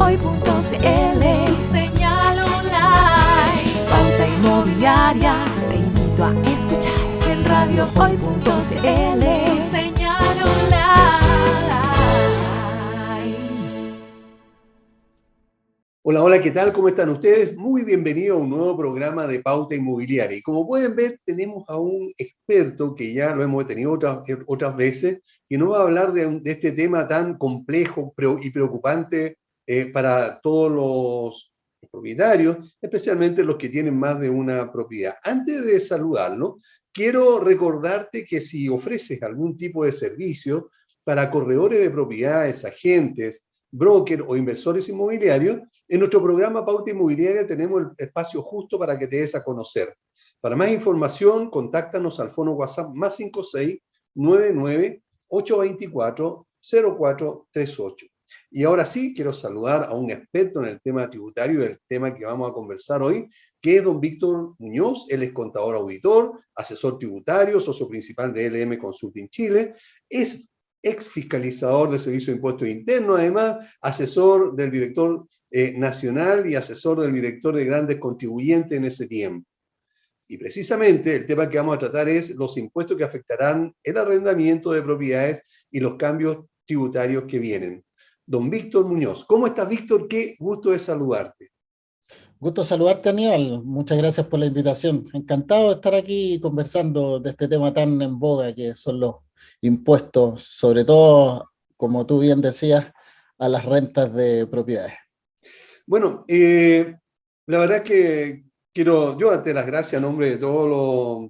radiohoy.cl, señal online. Pauta Inmobiliaria, te invito a escuchar en radiohoy.cl, señal online. Hola, hola, ¿qué tal? ¿Cómo están ustedes? Muy bienvenidos a un nuevo programa de Pauta Inmobiliaria. Y como pueden ver, tenemos a un experto que ya lo hemos tenido otras veces, que nos va a hablar de este tema tan complejo y preocupante para todos los propietarios, especialmente los que tienen más de una propiedad. Antes de saludarlo, quiero recordarte que si ofreces algún tipo de servicio para corredores de propiedades, agentes, brokers o inversores inmobiliarios, en nuestro programa Pauta Inmobiliaria tenemos el espacio justo para que te des a conocer. Para más información, contáctanos al fono WhatsApp más 5699-824-0438. Y ahora sí, quiero saludar a un experto en el tema tributario, el tema que vamos a conversar hoy, que es don Víctor Muñoz. Él es contador auditor, asesor tributario, socio principal de LM Consulting Chile, es ex fiscalizador del Servicio de Impuestos Internos, además asesor del director nacional y asesor del director de grandes contribuyentes en ese tiempo. Y precisamente el tema que vamos a tratar es los impuestos que afectarán el arrendamiento de propiedades y los cambios tributarios que vienen. Don Víctor Muñoz. ¿Cómo estás, Víctor? Qué gusto de saludarte. Gusto saludarte, Aníbal. Muchas gracias por la invitación. Encantado de estar aquí conversando de este tema tan en boga que son los impuestos, sobre todo, como tú bien decías, a las rentas de propiedades. Bueno, la verdad es que quiero yo darte las gracias a nombre de todos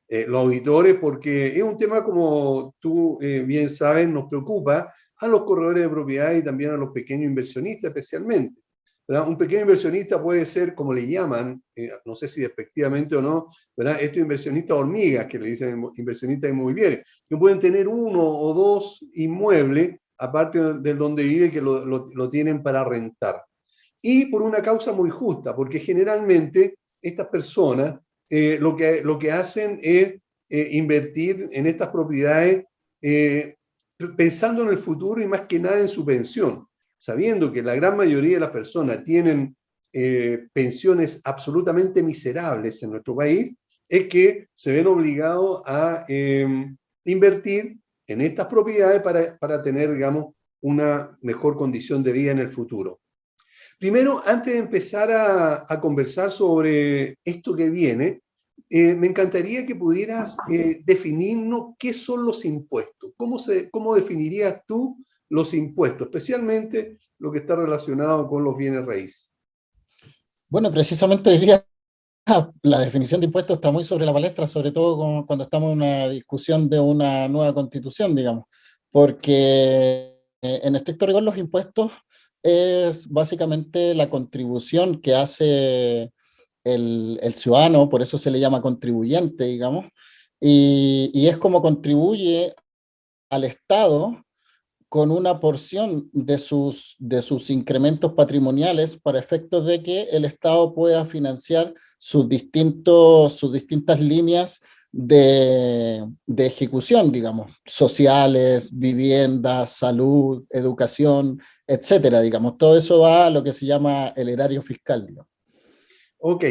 los auditores, porque es un tema, como tú bien sabes, nos preocupa a los corredores de propiedad y también a los pequeños inversionistas especialmente, ¿verdad? Un pequeño inversionista puede ser, como le llaman, no sé si despectivamente o no, ¿verdad? Estos inversionistas hormigas, que le dicen inversionistas inmobiliarios, que pueden tener uno o dos inmuebles, aparte del donde vive, que lo tienen para rentar. Y por una causa muy justa, porque generalmente estas personas lo que hacen es invertir en estas propiedades pensando en el futuro y más que nada en su pensión, sabiendo que la gran mayoría de las personas tienen pensiones absolutamente miserables en nuestro país, es que se ven obligados a invertir en estas propiedades para tener, digamos, una mejor condición de vida en el futuro. Primero, antes de empezar a conversar sobre esto que viene, me encantaría que pudieras definirnos qué son los impuestos. ¿Cómo definirías tú los impuestos, especialmente lo que está relacionado con los bienes raíces? Bueno, precisamente hoy día la definición de impuestos está muy sobre la palestra, sobre todo cuando estamos en una discusión de una nueva constitución, digamos, porque en estricto rigor los impuestos es básicamente la contribución que hace el ciudadano, por eso se le llama contribuyente, digamos, y es como contribuye al Estado con una porción de sus incrementos patrimoniales para efectos de que el Estado pueda financiar sus distintas líneas de ejecución, digamos, sociales, viviendas, salud, educación, etcétera, digamos. Todo eso va a lo que se llama el erario fiscal, digamos. Ok.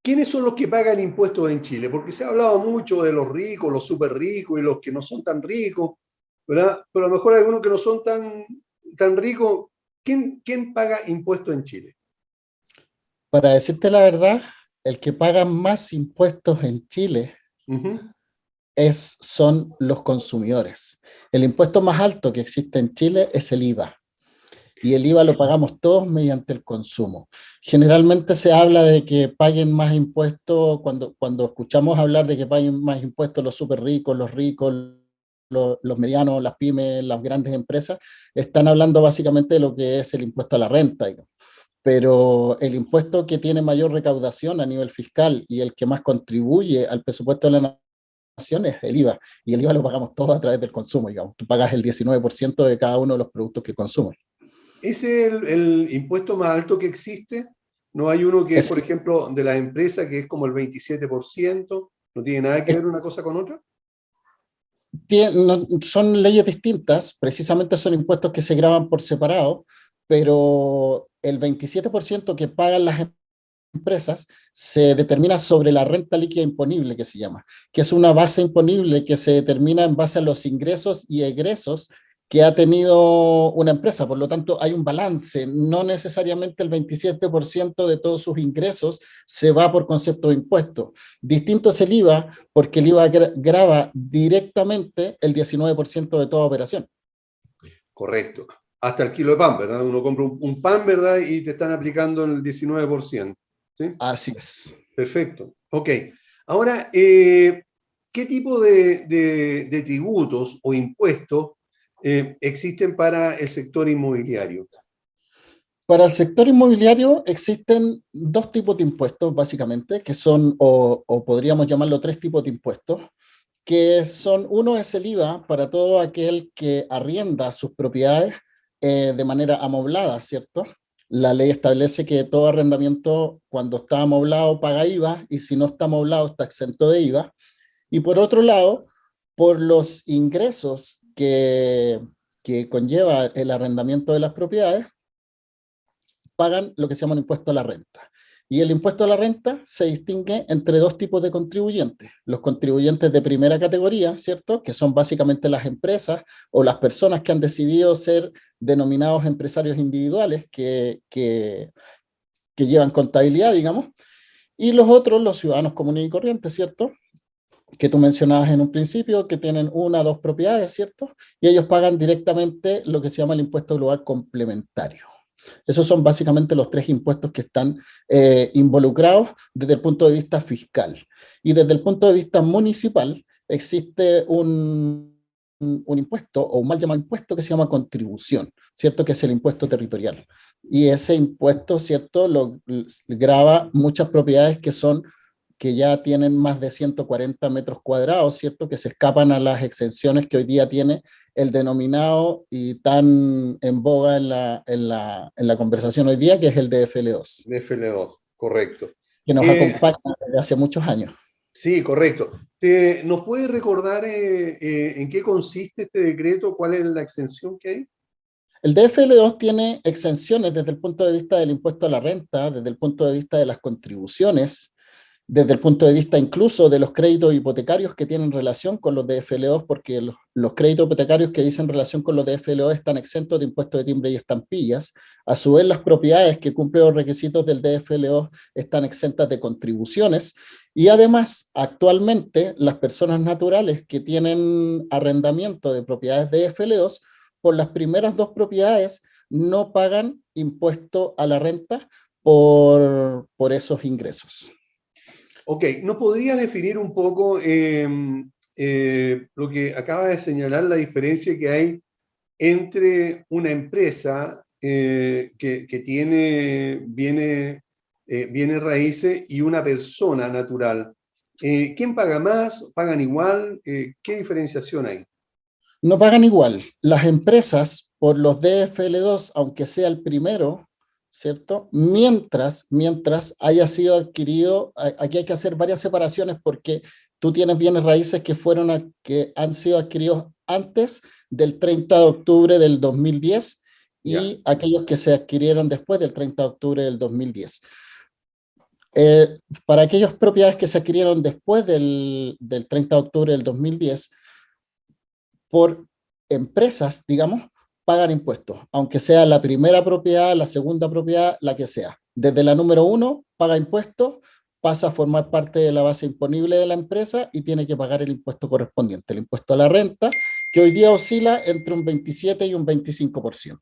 ¿Quiénes son los que pagan impuestos en Chile? Porque se ha hablado mucho de los ricos, los súper ricos y los que no son tan ricos, ¿verdad? Pero a lo mejor hay algunos que no son tan ricos. ¿Quién paga impuestos en Chile? Para decirte la verdad, el que paga más impuestos en Chile son los consumidores. El impuesto más alto que existe en Chile es el IVA. Y el IVA lo pagamos todos mediante el consumo. Generalmente se habla de que paguen más impuestos, cuando escuchamos hablar de que paguen más impuestos los súper ricos, los medianos, las pymes, las grandes empresas, están hablando básicamente de lo que es el impuesto a la renta, digamos. Pero el impuesto que tiene mayor recaudación a nivel fiscal y el que más contribuye al presupuesto de la nación es el IVA. Y el IVA lo pagamos todos a través del consumo, digamos. Tú pagas el 19% de cada uno de los productos que consumes. ¿Ese es el impuesto más alto que existe? ¿No hay uno que es, por ejemplo, de la empresa, que es como el 27%? ¿No tiene nada que ver una cosa con otra? Son leyes distintas, precisamente son impuestos que se graban por separado, pero el 27% que pagan las empresas se determina sobre la renta líquida imponible, que se llama, que es una base imponible que se determina en base a los ingresos y egresos que ha tenido una empresa. Por lo tanto, hay un balance. No necesariamente el 27% de todos sus ingresos se va por concepto de impuestos. Distinto es el IVA, porque el IVA grava directamente el 19% de toda operación. Correcto. Hasta el kilo de pan, ¿verdad? Uno compra un pan, ¿verdad? Y te están aplicando el 19%. ¿Sí? Así es. Perfecto. Ok. Ahora, ¿qué tipo de tributos o impuestos existen para el sector inmobiliario? Para el sector inmobiliario existen dos tipos de impuestos, básicamente, que son, o podríamos llamarlo tres tipos de impuestos, que son, uno es el IVA para todo aquel que arrienda sus propiedades de manera amoblada, ¿cierto? La ley establece que todo arrendamiento, cuando está amoblado, paga IVA, y si no está amoblado, está exento de IVA. Y por otro lado, por los ingresos que conlleva el arrendamiento de las propiedades, pagan lo que se llama un impuesto a la renta. Y el impuesto a la renta se distingue entre dos tipos de contribuyentes. Los contribuyentes de primera categoría, ¿cierto? Que son básicamente las empresas o las personas que han decidido ser denominados empresarios individuales que llevan contabilidad, digamos. Y los otros, los ciudadanos comunes y corrientes, ¿cierto? Que tú mencionabas en un principio, que tienen una o dos propiedades, ¿cierto? Y ellos pagan directamente lo que se llama el impuesto global complementario. Esos son básicamente los tres impuestos que están involucrados desde el punto de vista fiscal. Y desde el punto de vista municipal existe un impuesto, o un mal llamado impuesto, que se llama contribución, ¿cierto? Que es el impuesto territorial. Y ese impuesto, ¿cierto? Lo grava muchas propiedades que ya tienen más de 140 metros cuadrados, ¿cierto? Que se escapan a las exenciones que hoy día tiene el denominado y tan en boga en la conversación hoy día, que es el DFL2. DFL2, correcto. Que nos acompaña desde hace muchos años. Sí, correcto. ¿Nos puede recordar en qué consiste este decreto? ¿Cuál es la exención que hay? El DFL2 tiene exenciones desde el punto de vista del impuesto a la renta, desde el punto de vista de las contribuciones, desde el punto de vista incluso de los créditos hipotecarios que tienen relación con los DFL2, porque los créditos hipotecarios que dicen relación con los DFL2 están exentos de impuestos de timbre y estampillas. A su vez, las propiedades que cumplen los requisitos del DFL2 están exentas de contribuciones. Y además, actualmente, las personas naturales que tienen arrendamiento de propiedades DFL2, por las primeras dos propiedades, no pagan impuesto a la renta por esos ingresos. Ok, ¿nos podría definir un poco lo que acaba de señalar, la diferencia que hay entre una empresa que tiene bienes raíces y una persona natural? ¿Quién paga más? ¿Pagan igual? ¿Qué diferenciación hay? No pagan igual. Las empresas, por los DFL2, aunque sea el primero, ¿cierto? Mientras haya sido adquirido, aquí hay que hacer varias separaciones porque tú tienes bienes raíces que han sido adquiridos antes del 30 de octubre del 2010 y aquellos que se adquirieron después del 30 de octubre del 2010. Para aquellas propiedades que se adquirieron después del 30 de octubre del 2010, por empresas, digamos, pagan impuestos, aunque sea la primera propiedad, la segunda propiedad, la que sea. Desde la número 1 paga impuestos, pasa a formar parte de la base imponible de la empresa y tiene que pagar el impuesto correspondiente, el impuesto a la renta, que hoy día oscila entre un 27 y un 25%.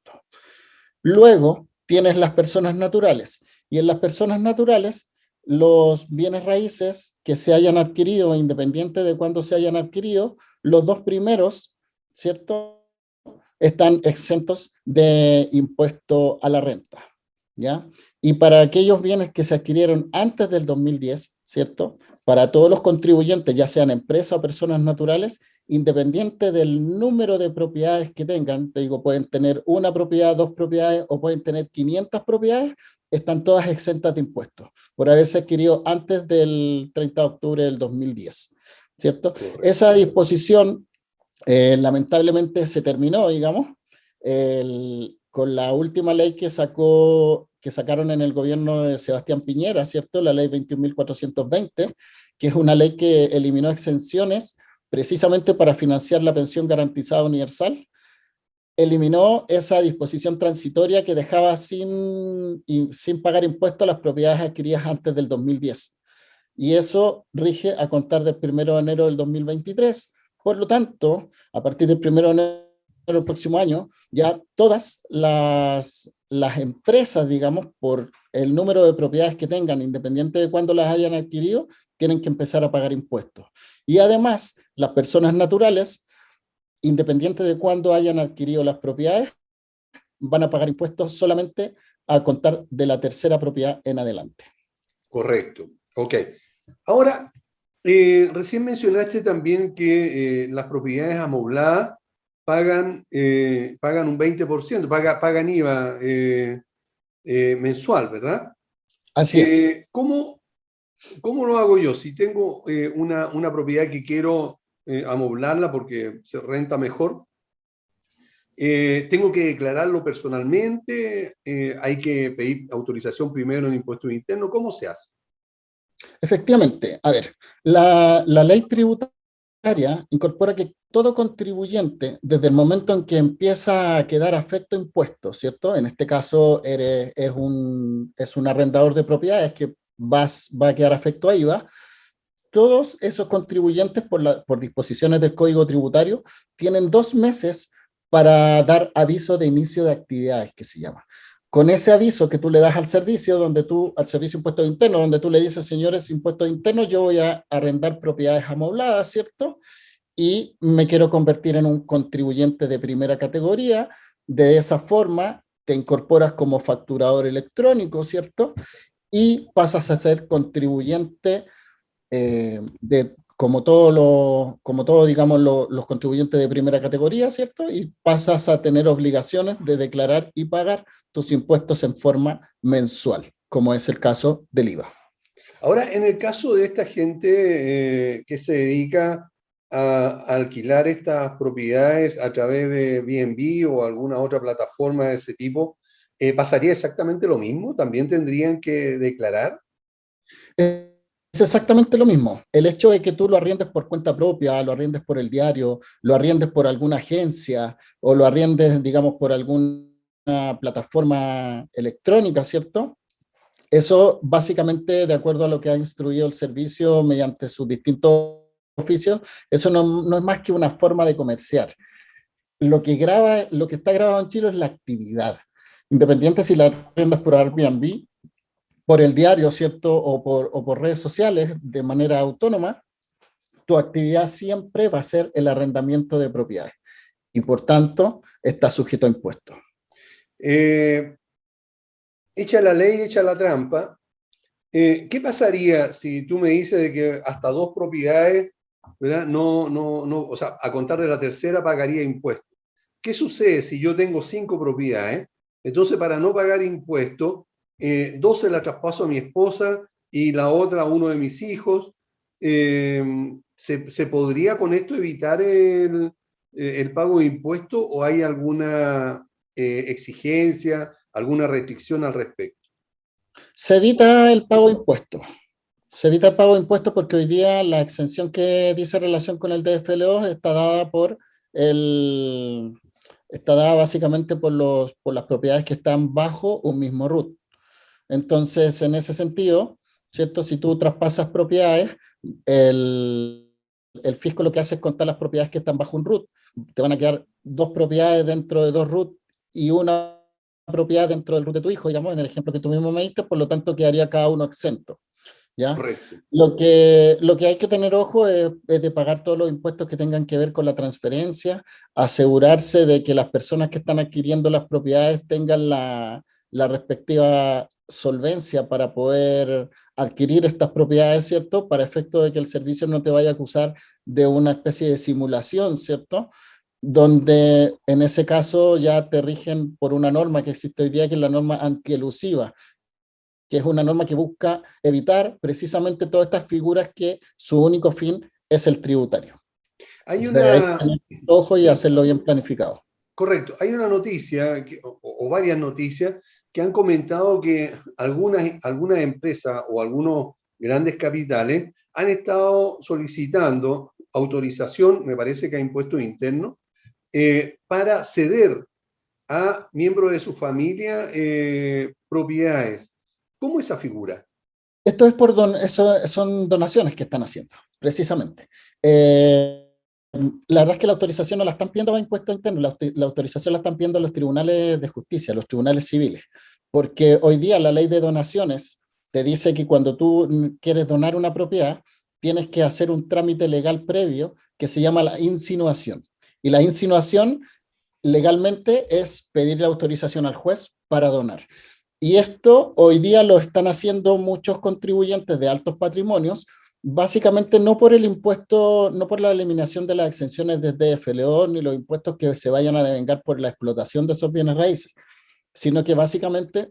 Luego tienes las personas naturales, y en las personas naturales los bienes raíces que se hayan adquirido, independiente de cuándo se hayan adquirido, los dos primeros, ¿cierto?, están exentos de impuesto a la renta, ¿ya? Y para aquellos bienes que se adquirieron antes del 2010, ¿cierto?, para todos los contribuyentes, ya sean empresas o personas naturales, independiente del número de propiedades que tengan, te digo, pueden tener una propiedad, dos propiedades, o pueden tener 500 propiedades, están todas exentas de impuestos, por haberse adquirido antes del 30 de octubre del 2010, ¿cierto? Correcto. Esa disposición lamentablemente se terminó, digamos, con la última ley que sacaron en el gobierno de Sebastián Piñera, ¿cierto? La ley 21.420, que es una ley que eliminó exenciones precisamente para financiar la pensión garantizada universal. Eliminó esa disposición transitoria que dejaba sin pagar impuestos las propiedades adquiridas antes del 2010. Y eso rige a contar del 1 de enero del 2023. Por lo tanto, a partir del 1 de enero del próximo año, ya todas las empresas, digamos, por el número de propiedades que tengan, independiente de cuándo las hayan adquirido, tienen que empezar a pagar impuestos. Y además, las personas naturales, independiente de cuándo hayan adquirido las propiedades, van a pagar impuestos solamente a contar de la tercera propiedad en adelante. Correcto. Ok. Ahora, recién mencionaste también que las propiedades amobladas pagan un 20%, pagan IVA mensual, ¿verdad? Así es. ¿Cómo lo hago yo? Si tengo una propiedad que quiero amoblarla porque se renta mejor, ¿tengo que declararlo personalmente? ¿Hay que pedir autorización primero en impuestos internos? ¿Cómo se hace? Efectivamente, a ver, la ley tributaria incorpora que todo contribuyente, desde el momento en que empieza a quedar afecto a impuestos, ¿cierto? En este caso es un arrendador de propiedades que va a quedar afecto a IVA. Todos esos contribuyentes, por disposiciones del Código Tributario, tienen 2 meses para dar aviso de inicio de actividades, que se llama. Con ese aviso que tú le das al servicio, al servicio de impuestos internos, donde tú le dices, señores impuestos internos, yo voy a arrendar propiedades amobladas, ¿cierto? Y me quiero convertir en un contribuyente de primera categoría. De esa forma te incorporas como facturador electrónico, ¿cierto? Y pasas a ser contribuyente como todos, digamos, los contribuyentes de primera categoría, ¿cierto? Y pasas a tener obligaciones de declarar y pagar tus impuestos en forma mensual, como es el caso del IVA. Ahora, en el caso de esta gente que se dedica a alquilar estas propiedades a través de B&B o alguna otra plataforma de ese tipo, ¿pasaría exactamente lo mismo? ¿También tendrían que declarar? Es exactamente lo mismo. El hecho de que tú lo arriendes por cuenta propia, lo arriendes por el diario, lo arriendes por alguna agencia o lo arriendes, digamos, por alguna plataforma electrónica, ¿cierto? Eso básicamente, de acuerdo a lo que ha instruido el servicio mediante sus distintos oficios, eso no es más que una forma de comerciar. Lo que está grabado en Chile es la actividad. Independiente si la arriendas por Airbnb, por el diario, ¿cierto? O por redes sociales de manera autónoma, tu actividad siempre va a ser el arrendamiento de propiedades y por tanto está sujeto a impuestos. Echa la ley, echa la trampa. ¿Qué pasaría si tú me dices de que hasta 2 propiedades, ¿verdad? O sea, a contar de la tercera pagaría impuestos? ¿Qué sucede si yo tengo 5 propiedades? Entonces, para no pagar impuestos, 2 se la traspaso a mi esposa y la otra a uno de mis hijos. ¿Se podría con esto evitar el pago de impuestos o hay alguna exigencia, alguna restricción al respecto? Se evita el pago de impuestos. Se evita el pago de impuestos porque hoy día la exención que dice relación con el DFL2 está dada básicamente por las propiedades que están bajo un mismo RUT. Entonces, en ese sentido, ¿cierto? Si tú traspasas propiedades, el fisco lo que hace es contar las propiedades que están bajo un RUT. Te van a quedar 2 propiedades dentro de 2 RUT y una propiedad dentro del RUT de tu hijo, digamos, en el ejemplo que tú mismo me diste, por lo tanto quedaría cada uno exento. ¿Ya? Correcto. Lo que hay que tener ojo es de pagar todos los impuestos que tengan que ver con la transferencia, asegurarse de que las personas que están adquiriendo las propiedades tengan la respectiva solvencia para poder adquirir estas propiedades, ¿cierto? Para efecto de que el servicio no te vaya a acusar de una especie de simulación, ¿cierto? Donde en ese caso ya te rigen por una norma que existe hoy día, que es la norma antielusiva, que es una norma que busca evitar precisamente todas estas figuras que su único fin es el tributario. Hay Entonces, una... ojo y hacerlo bien planificado. correcto. Hay una noticia, o varias noticias, que han comentado que algunas empresas o algunos grandes capitales han estado solicitando autorización, me parece que a impuestos internos, para ceder a miembros de su familia propiedades. ¿Cómo esa figura? Esto es eso son donaciones que están haciendo, precisamente. La verdad es que la autorización no la están pidiendo a impuestos internos, la autorización la están pidiendo los tribunales de justicia, los tribunales civiles, porque hoy día la ley de donaciones te dice que cuando tú quieres donar una propiedad, tienes que hacer un trámite legal previo que se llama la insinuación. Y la insinuación legalmente es pedir la autorización al juez para donar. Y esto hoy día lo están haciendo muchos contribuyentes de altos patrimonios, básicamente no por el impuesto, no por la eliminación de las exenciones de DFLO, ni los impuestos que se vayan a devengar por la explotación de esos bienes raíces, sino que básicamente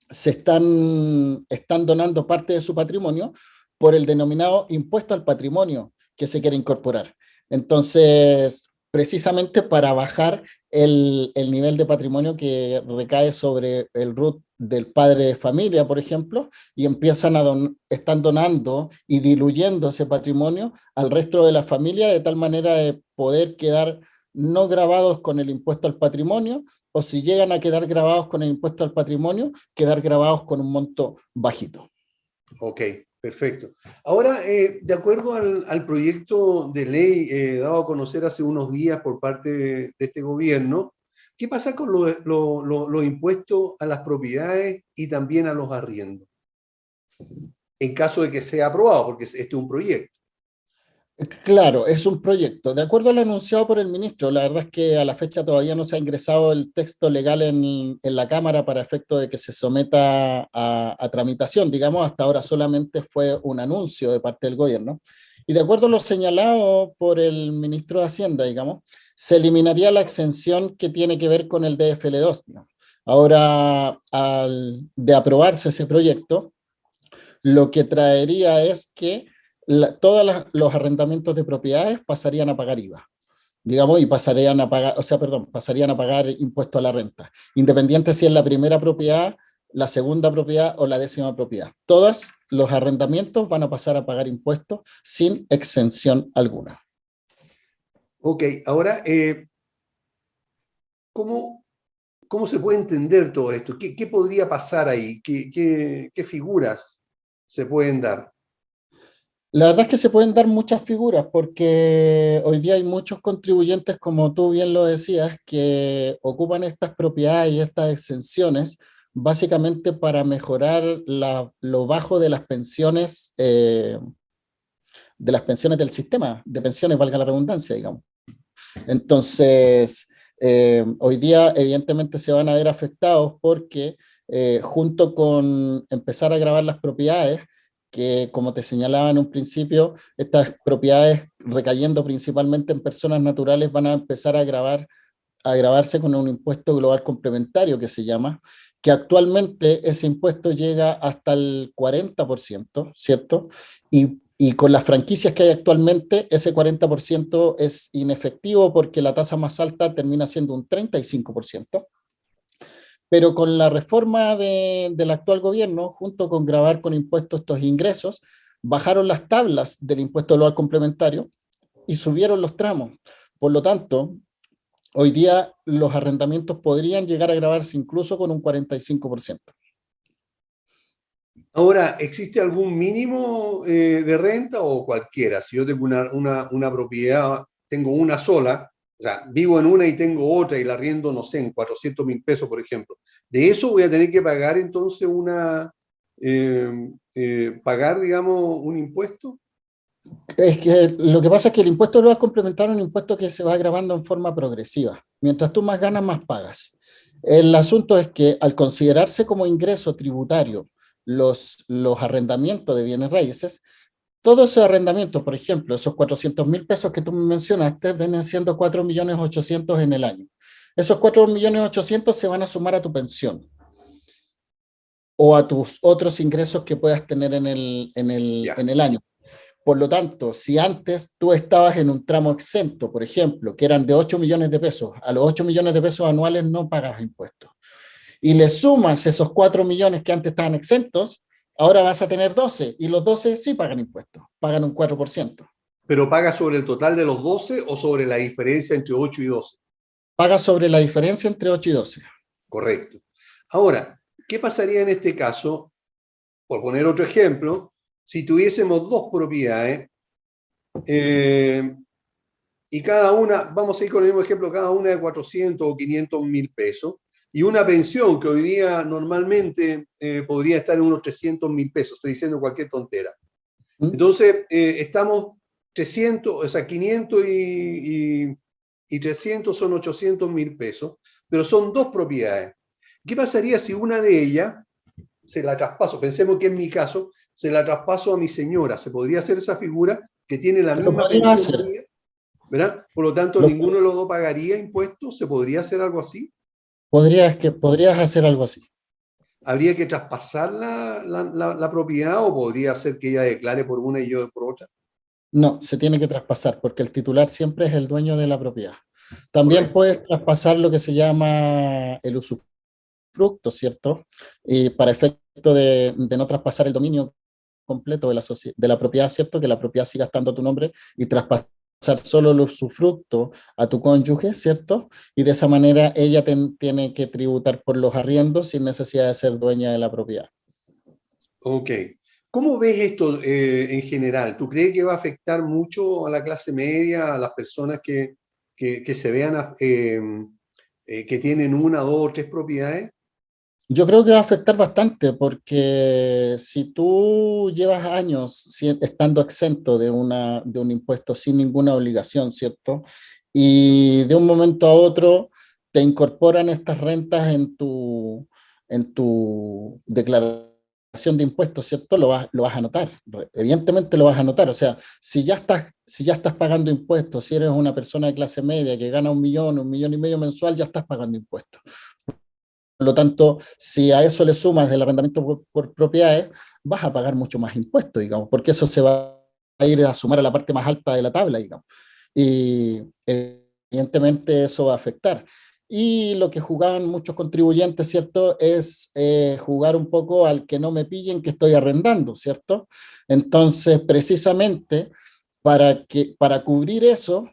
están donando parte de su patrimonio por el denominado impuesto al patrimonio que se quiere incorporar. Entonces, precisamente para bajar el nivel de patrimonio que recae sobre el RUT del padre de familia, por ejemplo, y están donando y diluyendo ese patrimonio al resto de la familia de tal manera de poder quedar no grabados con el impuesto al patrimonio, o si llegan a quedar grabados con el impuesto al patrimonio, quedar grabados con un monto bajito. Ok, perfecto. Ahora, de acuerdo al proyecto de ley dado a conocer hace unos días por parte de este gobierno, ¿qué pasa con los impuestos a las propiedades y también a los arriendos? En caso de que sea aprobado, porque este es un proyecto. Claro, es un proyecto. De acuerdo a lo anunciado por el ministro, la verdad es que a la fecha todavía no se ha ingresado el texto legal en la Cámara para efecto de que se someta a tramitación. Digamos, hasta ahora solamente fue un anuncio de parte del gobierno. Y de acuerdo a lo señalado por el ministro de Hacienda, digamos, se eliminaría la exención que tiene que ver con el DFL2. ¿No? Ahora, de aprobarse ese proyecto, lo que traería es que todos los arrendamientos de propiedades pasarían a pagar IVA, digamos, y pasarían a pagar impuesto a la renta, independiente si es la primera propiedad, la segunda propiedad o la 10ª propiedad. Todos los arrendamientos van a pasar a pagar impuestos sin exención alguna. Ok, ahora, ¿cómo se puede entender todo esto? ¿Qué podría pasar ahí? ¿Qué figuras se pueden dar? La verdad es que se pueden dar muchas figuras porque hoy día hay muchos contribuyentes, como tú bien lo decías, que ocupan estas propiedades y estas exenciones básicamente para mejorar lo bajo de las pensiones del sistema de pensiones, valga la redundancia, digamos. Entonces, hoy día evidentemente se van a ver afectados porque junto con empezar a grabar las propiedades, que como te señalaba en un principio, estas propiedades recayendo principalmente en personas naturales van a empezar a grabarse con un impuesto global complementario que se llama, que actualmente ese impuesto llega hasta el 40%, ¿cierto? Y con las franquicias que hay actualmente, ese 40% es inefectivo porque la tasa más alta termina siendo un 35%. Pero con la reforma del actual gobierno, junto con gravar con impuestos estos ingresos, bajaron las tablas del impuesto global complementario y subieron los tramos. Por lo tanto, hoy día los arrendamientos podrían llegar a gravarse incluso con un 45%. Ahora, ¿existe algún mínimo de renta o cualquiera? Si yo tengo una propiedad, tengo una sola, o sea, vivo en una y tengo otra y la arriendo, no sé, en 400.000 pesos, por ejemplo. ¿De eso voy a tener que pagar entonces pagar, digamos, un impuesto? Es que lo que pasa es que el impuesto global complementario es un impuesto que se va agravando en forma progresiva. Mientras tú más ganas, más pagas. El asunto es que al considerarse como ingreso tributario los arrendamientos de bienes raíces, todos esos arrendamientos, por ejemplo, esos 400.000 pesos que tú me mencionaste, vienen siendo 4.800.000 en el año. Esos 4.800.000 se van a sumar a tu pensión o a tus otros ingresos que puedas tener en el año. Por lo tanto, si antes tú estabas en un tramo exento, por ejemplo, que eran de 8 millones de pesos, a los 8 millones de pesos anuales no pagas impuestos. Y le sumas esos 4 millones que antes estaban exentos, ahora vas a tener 12, y los 12 sí pagan impuestos, pagan un 4%. ¿Pero paga sobre el total de los 12 o sobre la diferencia entre 8 y 12? Paga sobre la diferencia entre 8 y 12. Correcto. Ahora, ¿qué pasaría en este caso? Por poner otro ejemplo, si tuviésemos dos propiedades y cada una, vamos a ir con el mismo ejemplo, cada una de 400 o 500 mil pesos, y una pensión que hoy día normalmente podría estar en unos 300 mil pesos, estoy diciendo cualquier tontera. Entonces, estamos 300, o sea, 500 y 300 son 800 mil pesos, pero son dos propiedades. ¿Qué pasaría si una de ellas se la traspaso? Pensemos que en mi caso, se la traspaso a mi señora. ¿Se podría hacer esa figura que tiene la misma pensión mía? ¿Verdad? Por lo tanto, ninguno de los dos pagaría impuestos. ¿Se podría hacer algo así? Podrías hacer algo así. ¿Habría que traspasar la propiedad o podría ser que ella declare por una y yo por otra? No, se tiene que traspasar porque el titular siempre es el dueño de la propiedad. También puedes traspasar lo que se llama el usufructo, ¿cierto? Y para efecto de no traspasar el dominio completo de la propiedad, ¿cierto? Que la propiedad siga estando a tu nombre y traspasar solo el usufructo a tu cónyuge, ¿cierto? Y de esa manera ella tiene que tributar por los arriendos sin necesidad de ser dueña de la propiedad. Ok. ¿Cómo ves esto en general? ¿Tú crees que va a afectar mucho a la clase media, a las personas que se vean que tienen una, dos o tres propiedades? Yo creo que va a afectar bastante porque si tú llevas años estando exento de un impuesto sin ninguna obligación, ¿cierto? Y de un momento a otro te incorporan estas rentas en tu declaración de impuestos, ¿cierto? Lo vas a notar, evidentemente lo vas a notar. O sea, si ya estás pagando impuestos, si eres una persona de clase media que gana 1 millón y medio mensual, ya estás pagando impuestos. Por lo tanto, si a eso le sumas el arrendamiento por propiedades, vas a pagar mucho más impuestos, digamos, porque eso se va a ir a sumar a la parte más alta de la tabla, digamos. Y evidentemente eso va a afectar. Y lo que jugaban muchos contribuyentes, ¿cierto?, es jugar un poco al que no me pillen que estoy arrendando, ¿cierto? Entonces, precisamente, para cubrir eso,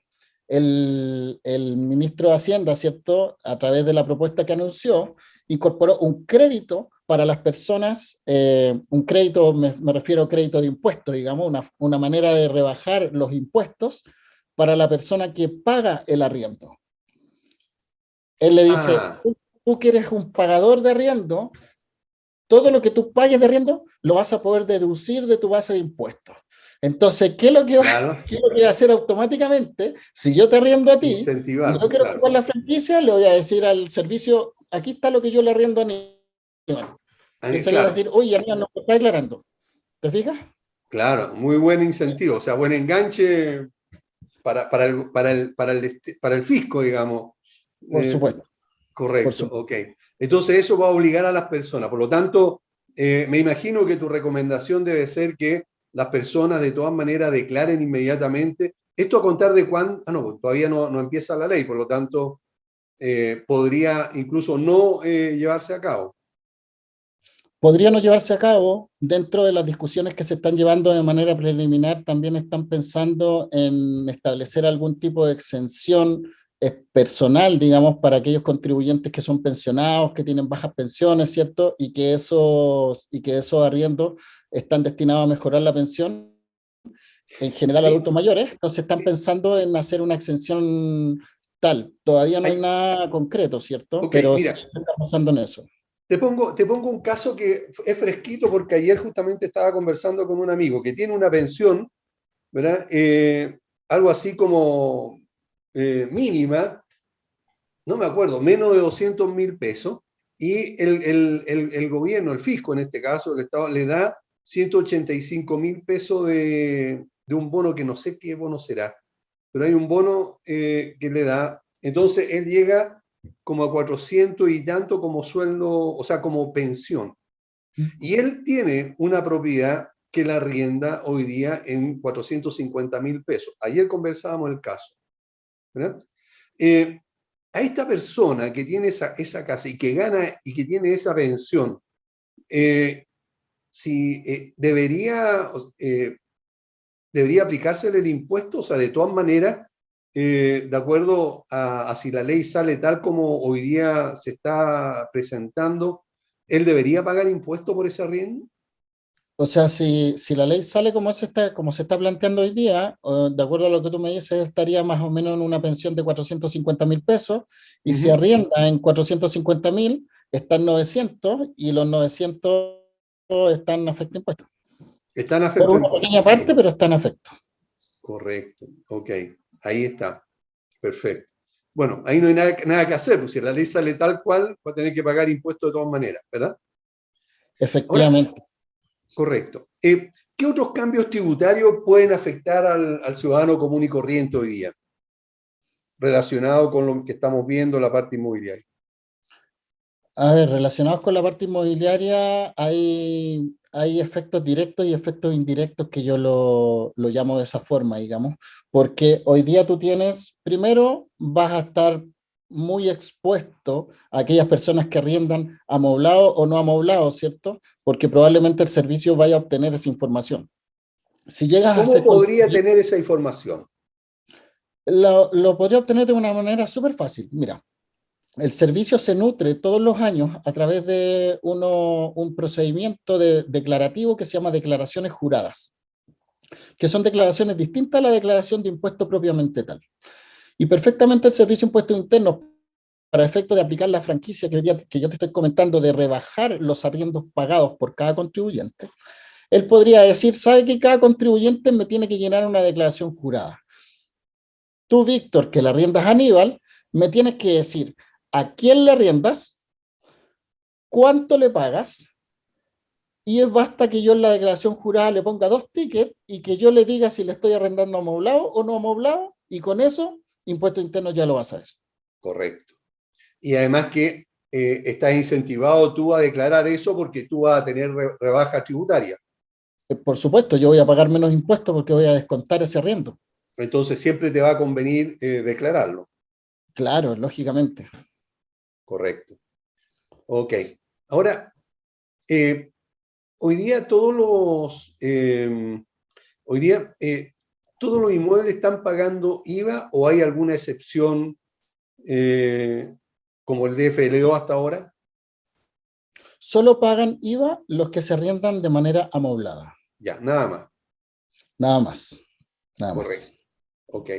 el ministro de Hacienda, ¿cierto?, a través de la propuesta que anunció, incorporó un crédito para las personas, un crédito, me refiero a crédito de impuestos, digamos, una manera de rebajar los impuestos para la persona que paga el arriendo. Él le dice, tú que eres un pagador de arriendo, todo lo que tú pagues de arriendo lo vas a poder deducir de tu base de impuestos. Entonces, ¿qué es lo que va a hacer automáticamente? Si yo te arriendo a ti, incentivar, y yo quiero ocupar la franquicia, le voy a decir al servicio, aquí está lo que yo le arriendo a Aníbal. Y se le va a decir, oye, Aníbal no me está declarando. ¿Te fijas? Claro, muy buen incentivo, o sea, buen enganche para el fisco, digamos. Por supuesto. Correcto, Por supuesto. ok. Entonces eso va a obligar a las personas. Por lo tanto, me imagino que tu recomendación debe ser que las personas de todas maneras declaren inmediatamente. Esto a contar de cuándo, no, todavía no empieza la ley, por lo tanto, podría incluso no llevarse a cabo. Podría no llevarse a cabo. Dentro de las discusiones que se están llevando de manera preliminar, también están pensando en establecer algún tipo de exención personal, digamos, para aquellos contribuyentes que son pensionados, que tienen bajas pensiones, ¿cierto? Y que esos arriendos están destinados a mejorar la pensión, en general adultos mayores. Entonces están pensando en hacer una exención tal. Todavía no hay nada concreto, ¿cierto? Okay, pero mira, sí se está pensando en eso. Te pongo un caso que es fresquito porque ayer justamente estaba conversando con un amigo que tiene una pensión, ¿verdad? Algo así como mínima, no me acuerdo, menos de 200.000 pesos, y el gobierno, el fisco en este caso, el Estado, le da 185.000 pesos de un bono que no sé qué bono será, pero hay un bono que le da, entonces él llega como a 400 y tanto como sueldo, o sea, como pensión. Y él tiene una propiedad que la arrienda hoy día en 450.000 pesos. Ayer conversábamos el caso, ¿verdad? A esta persona que tiene esa casa y que gana y que tiene esa pensión, si debería aplicársele el impuesto, o sea, de todas maneras, de acuerdo a si la ley sale tal como hoy día se está presentando, ¿él debería pagar impuesto por ese arriendo? O sea, si la ley sale como se está planteando hoy día, de acuerdo a lo que tú me dices, estaría más o menos en una pensión de 450.000 pesos, y si Ujú. arrienda en 450.000, están 900, y los 900 están afecto a impuestos. Están Por afecto a una impuestos. pequeña parte, pero están afecto. Correcto, ok, ahí está, perfecto. Bueno, ahí no hay nada que hacer, pues si la ley sale tal cual, va a tener que pagar impuestos de todas maneras, ¿verdad? Ahora, Efectivamente. correcto. ¿Qué otros cambios tributarios pueden afectar al ciudadano común y corriente hoy día, relacionado con lo que estamos viendo en la parte inmobiliaria? A ver, relacionados con la parte inmobiliaria, hay efectos directos y efectos indirectos que yo lo llamo de esa forma, digamos, porque hoy día tú tienes, primero, vas a estar muy expuesto a aquellas personas que arriendan amoblado o no amoblado, ¿cierto? Porque probablemente el servicio vaya a obtener esa información. Si llegas a ¿Cómo ser podría contribuyente, tener esa información? lo podría obtener de una manera súper fácil. Mira, el servicio se nutre todos los años a través de un procedimiento declarativo que se llama declaraciones juradas, que son declaraciones distintas a la declaración de impuesto propiamente tal. Y perfectamente el Servicio de Impuestos Internos, para efecto de aplicar la franquicia que yo te estoy comentando, de rebajar los arriendos pagados por cada contribuyente, él podría decir, ¿sabe que cada contribuyente me tiene que llenar una declaración jurada? Tú, Víctor, que le arriendas a Aníbal, me tienes que decir a quién le arriendas, cuánto le pagas, y basta que yo en la declaración jurada le ponga 2 tickets y que yo le diga si le estoy arrendando amoblado o no amoblado, y con eso, Impuesto Interno ya lo vas a ver. Correcto. Y además que estás incentivado tú a declarar eso porque tú vas a tener rebaja tributaria. Por supuesto, yo voy a pagar menos impuestos porque voy a descontar ese arriendo. Entonces siempre te va a convenir declararlo. Claro, lógicamente. Correcto. Ok. Ahora, eh, hoy día todos los inmuebles están pagando IVA o hay alguna excepción eh, como el DFLO hasta ahora. Solo pagan IVA los que se arriendan de manera amoblada. Ya, nada más. Nada más. Nada más. Correcto. Ok.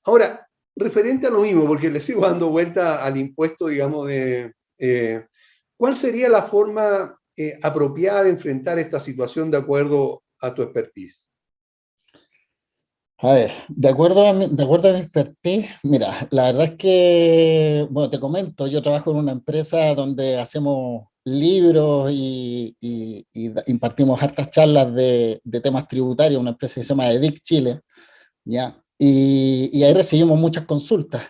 Ahora, referente a lo mismo, porque le sigo dando vuelta al impuesto, digamos, ¿cuál sería la forma apropiada de enfrentar esta situación de acuerdo a tu expertise? A ver, de acuerdo a mi expertise, mira, la verdad es que, bueno, te comento, yo trabajo en una empresa donde hacemos libros y impartimos hartas charlas de temas tributarios, una empresa que se llama EDIC Chile, ¿ya? Y ahí recibimos muchas consultas.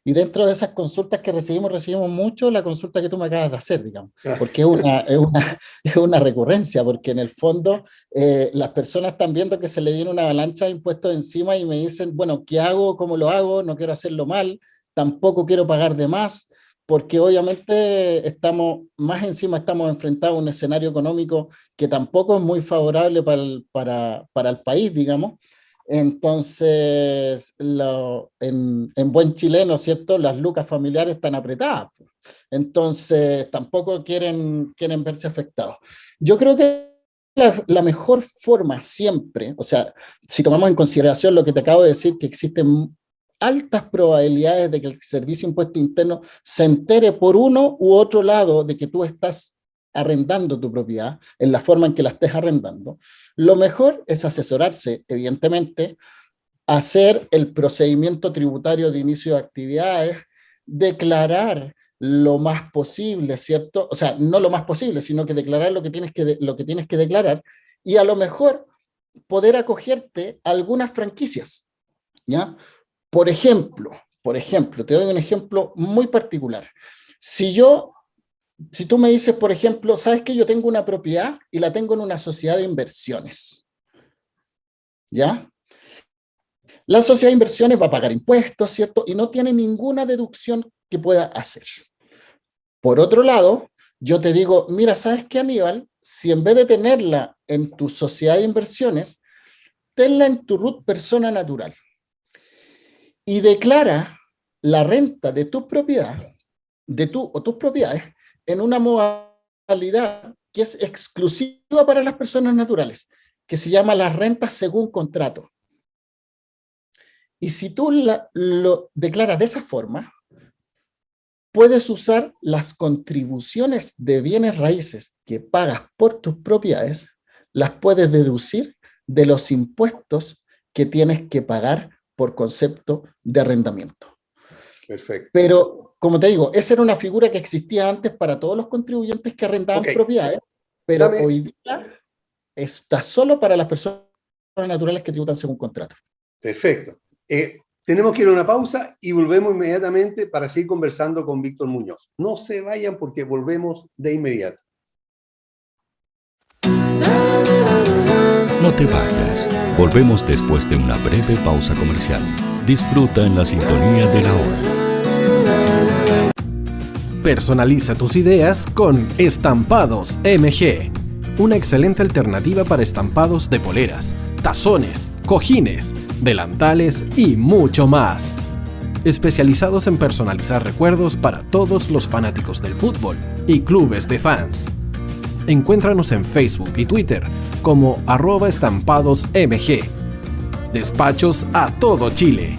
Y dentro de esas consultas que recibimos mucho la consulta que tú me acabas de hacer, digamos, porque es una recurrencia, porque en el fondo las personas están viendo que se le viene una avalancha de impuestos encima y me dicen, bueno, ¿qué hago? ¿Cómo lo hago? No quiero hacerlo mal, tampoco quiero pagar de más, porque obviamente estamos enfrentados a un escenario económico que tampoco es muy favorable para el país, digamos. Entonces, en buen chileno, ¿cierto? Las lucas familiares están apretadas. Entonces, tampoco quieren verse afectados. Yo creo que la mejor forma siempre, o sea, si tomamos en consideración lo que te acabo de decir, que existen altas probabilidades de que el Servicio de Impuesto Interno se entere por uno u otro lado de que tú estás arrendando tu propiedad en la forma en que la estés arrendando, lo mejor es asesorarse, evidentemente, hacer el procedimiento tributario de inicio de actividades, declarar lo más posible, ¿cierto? O sea, no lo más posible, sino que declarar lo que tienes que declarar, y a lo mejor poder acogerte a algunas franquicias, ¿ya? Por ejemplo, te doy un ejemplo muy particular. Si yo si tú me dices, por ejemplo, ¿sabes que yo tengo una propiedad y la tengo en una sociedad de inversiones? ¿Ya? La sociedad de inversiones va a pagar impuestos, ¿cierto? Y no tiene ninguna deducción que pueda hacer. Por otro lado, yo te digo, mira, ¿sabes qué, Aníbal? Si en vez de tenerla en tu sociedad de inversiones, tenla en tu RUT persona natural y declara la renta de tu propiedad, de tú o tus propiedades, en una modalidad que es exclusiva para las personas naturales, que se llama las rentas según contrato. Y si tú lo declaras de esa forma, puedes usar las contribuciones de bienes raíces que pagas por tus propiedades, las puedes deducir de los impuestos que tienes que pagar por concepto de arrendamiento. Perfecto. Pero, como te digo, esa era una figura que existía antes para todos los contribuyentes que arrendaban propiedades, pero hoy día está solo para las personas naturales que tributan según contrato. Perfecto. Tenemos que ir a una pausa y volvemos inmediatamente para seguir conversando con Víctor Muñoz. No se vayan porque volvemos de inmediato. No te vayas. Volvemos después de una breve pausa comercial. Disfruta en la sintonía de la hora. Personaliza tus ideas con Estampados MG. Una excelente alternativa para estampados de poleras, tazones, cojines, delantales y mucho más. Especializados en personalizar recuerdos para todos los fanáticos del fútbol y clubes de fans. Encuéntranos en Facebook y Twitter como @estampadosmg. Despachos a todo Chile.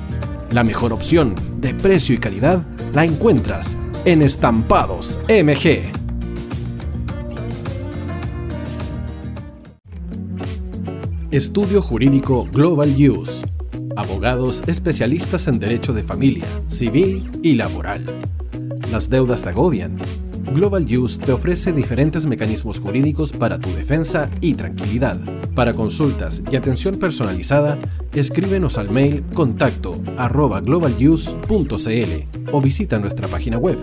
La mejor opción de precio y calidad la encuentras en Estampados MG. Estudio Jurídico Global Use. Abogados especialistas en derecho de familia, civil y laboral. Las deudas te agobian. Global Use te ofrece diferentes mecanismos jurídicos para tu defensa y tranquilidad. Para consultas y atención personalizada, escríbenos al mail contacto@globaluse.cl o visita nuestra página web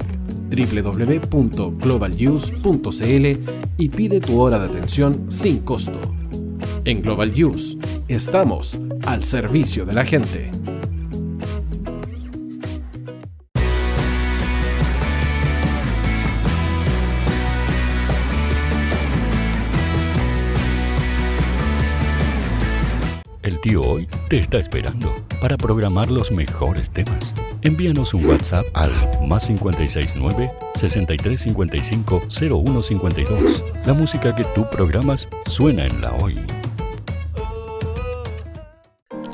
www.globaluse.cl y pide tu hora de atención sin costo. En Global Use, estamos al servicio de la gente. El tío hoy te está esperando para programar los mejores temas. Envíanos un WhatsApp al +569 6355 0152. La música que tú programas suena en la hoy.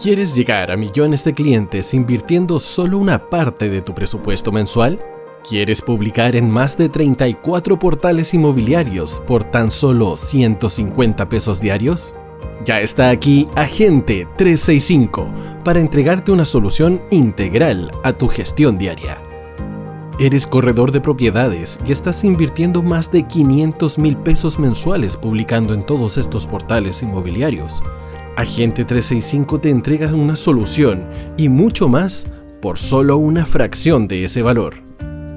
¿Quieres llegar a millones de clientes invirtiendo solo una parte de tu presupuesto mensual? ¿Quieres publicar en más de 34 portales inmobiliarios por tan solo 150 pesos diarios? Ya está aquí Agente 365 para entregarte una solución integral a tu gestión diaria. ¿Eres corredor de propiedades y estás invirtiendo más de 500,000 pesos mensuales publicando en todos estos portales inmobiliarios? Agente 365 te entrega una solución y mucho más por solo una fracción de ese valor.